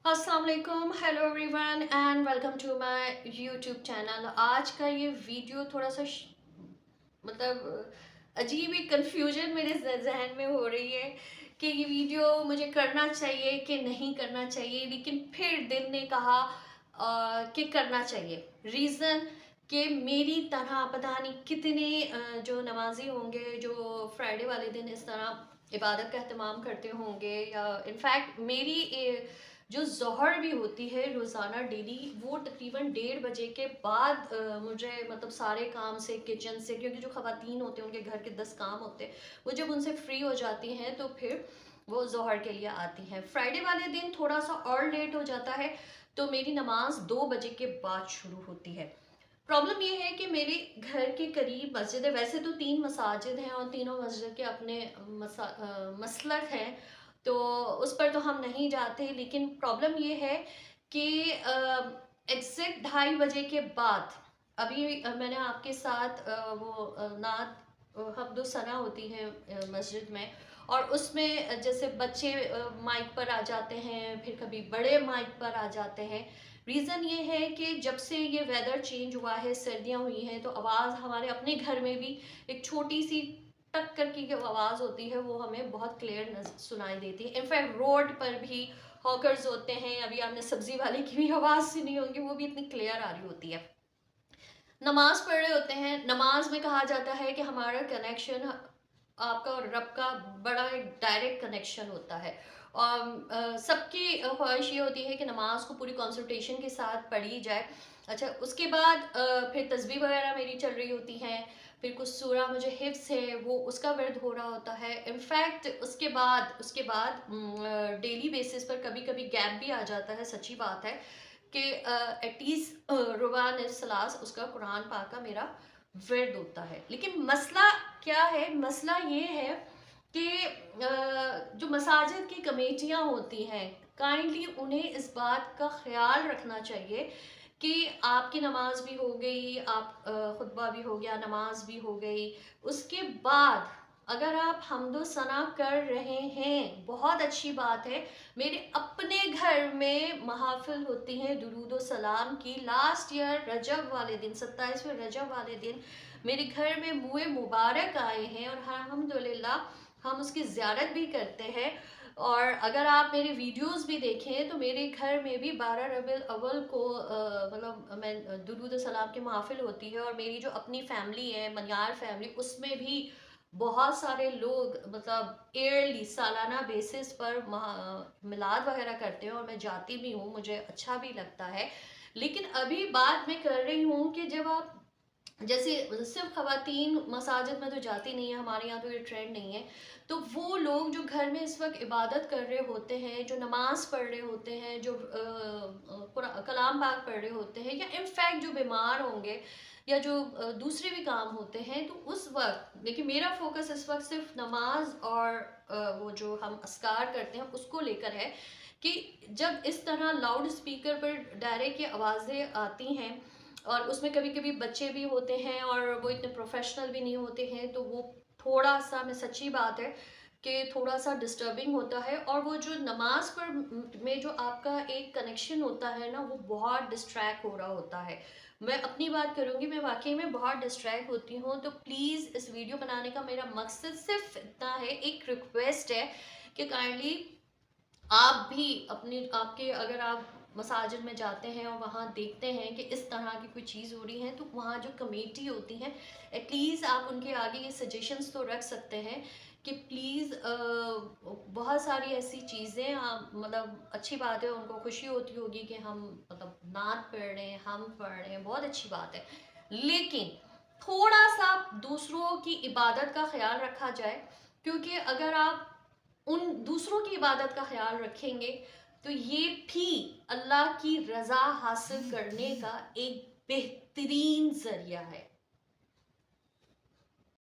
अस्सलाम वालेकुम, hello everyone and welcome to my YouTube channel. आज का ये वीडियो थोड़ा सा अजीब ही कंफ्यूजन मेरे जहन में हो रही है कि ये वीडियो मुझे करना चाहिए कि नहीं करना चाहिए, लेकिन फिर दिल ने कहा कि करना चाहिए। रीज़न कि मेरी तरह पता नहीं कितने जो नमाजी होंगे जो फ्राइडे वाले दिन इस तरह इबादत का एहतमाम करते होंगे, या इनफैक्ट मेरी जो ज़ोहर भी होती है रोज़ाना डेली, वो तकरीबन 1:30 के बाद मुझे मतलब सारे काम से, किचन से, क्योंकि जो ख़वातीन होते हैं उनके घर के 10 काम होते हैं, वो जब उनसे फ्री हो जाती हैं तो फिर वो ज़ोहर के लिए आती हैं। फ्राइडे वाले दिन थोड़ा सा और लेट हो जाता है, तो मेरी नमाज 2 बजे के बाद शुरू होती है। प्रॉब्लम ये है कि मेरे घर के करीब मस्जिद है। वैसे तो 3 मसाजिद हैं और तीनों मस्जिद के अपने मसलक हैं, तो उस पर तो हम नहीं जाते। लेकिन प्रॉब्लम ये है कि एग्जैक्ट 2:30 के बाद, अभी मैंने आपके साथ नात हम्दो सना होती है मस्जिद में, और उसमें जैसे बच्चे माइक पर आ जाते हैं, फिर कभी बड़े माइक पर आ जाते हैं। रीज़न ये है कि जब से ये वेदर चेंज हुआ है, सर्दियाँ हुई हैं, तो आवाज़ हमारे अपने घर में भी एक छोटी सी टक करके जो आवाज़ होती है वो हमें बहुत क्लियर सुनाई देती है। इनफैक्ट रोड पर भी हॉकर्स होते हैं, अभी आपने सब्जी वाले की भी आवाज़ सुनी होगी, वो भी इतनी क्लियर आ रही होती है। नमाज पढ़ रहे होते हैं, नमाज में कहा जाता है कि हमारा कनेक्शन आपका और रब का बड़ा एक डायरेक्ट कनेक्शन होता है। और सबकी ख्वाहिश ये होती है कि नमाज को पूरी कंसंट्रेशन के साथ पढ़ी जाए। अच्छा, उसके बाद फिर तस्बीह वगैरह मेरी चल रही होती हैं, फिर कुछ सूरा मुझे हिफ्स है वो उसका वर्द हो रहा होता है। इनफैक्ट उसके बाद डेली बेसिस पर कभी कभी गैप भी आ जाता है, सच्ची बात है कि एटलीस्ट रुबान सलास उसका कुरान पाक का मेरा वर्द होता है। लेकिन मसला क्या है? मसला ये है कि जो मसाजिद की कमेटियाँ होती हैं, काइंडली उन्हें इस बात का ख्याल रखना चाहिए कि आपकी नमाज भी हो गई, आप खुतबा भी हो गया, नमाज भी हो गई, उसके बाद अगर आप हम्दो सना कर रहे हैं, बहुत अच्छी बात है। मेरे अपने घर में महफिल होती हैं दुरूद सलाम की। लास्ट ईयर रजब वाले दिन, 27वें रजब वाले दिन मेरे घर में मुए मुबारक आए हैं, और अल्हम्दुलिल्लाह हम उसकी ज़ियारत भी करते हैं। और अगर आप मेरे वीडियोस भी देखें तो मेरे घर में भी 12 रबीउल अव्वल को मतलब मैं दुरूद सलाम की महफिल होती है, और मेरी जो अपनी फैमिली है, मनियार फैमिली, उसमें भी बहुत सारे लोग मतलब ईयरली, सालाना बेसिस पर मिलाद वगैरह करते हैं, और मैं जाती भी हूँ, मुझे अच्छा भी लगता है। लेकिन अभी बात मैं कर रही हूँ कि जब आप जैसे सिर्फ खवातीन मसाजिद में तो जाती नहीं है, हमारे यहाँ तो ये ट्रेंड नहीं है, तो वो लोग जो घर में इस वक्त इबादत कर रहे होते हैं, जो नमाज पढ़ रहे होते हैं, जो कलाम पाक पढ़ रहे होते हैं, या इनफैक्ट जो बीमार होंगे, या जो दूसरे भी काम होते हैं, तो उस वक्त देखिए मेरा फोकस इस वक्त सिर्फ नमाज और वो जो हम अस्कार करते हैं उसको लेकर है कि जब इस तरह लाउड स्पीकर पर डायरेक्ट ये आवाज़ें आती हैं, और उसमें कभी कभी बच्चे भी होते हैं और वो इतने प्रोफेशनल भी नहीं होते हैं, तो वो थोड़ा सा, मैं सच्ची बात है कि थोड़ा सा डिस्टर्बिंग होता है। और वो जो नमाज पर में जो आपका एक कनेक्शन होता है ना, वो बहुत डिस्ट्रैक्ट हो रहा होता है। मैं अपनी बात करूंगी, मैं वाकई में बहुत डिस्ट्रैक्ट होती हूँ। तो प्लीज़ इस वीडियो बनाने का मेरा मकसद सिर्फ इतना है, एक रिक्वेस्ट है कि काइंडली आप भी अपनी आपके अगर आप मसाजिद में जाते हैं और वहाँ देखते हैं कि इस तरह की कोई चीज़ हो रही है, तो वहाँ जो कमेटी होती है, एटलीस्ट आप उनके आगे ये सजेशंस तो रख सकते हैं कि प्लीज़ बहुत सारी ऐसी चीज़ें आप मतलब अच्छी बात है, उनको खुशी होती होगी कि हम मतलब नात पढ़ रहे हैं, हम पढ़ रहे हैं, बहुत अच्छी बात है। लेकिन थोड़ा सा दूसरों की इबादत का ख्याल रखा जाए, क्योंकि अगर आप उन दूसरों की इबादत का ख्याल रखेंगे तो ये भी अल्लाह की रज़ा हासिल करने का एक बेहतरीन ज़रिया है।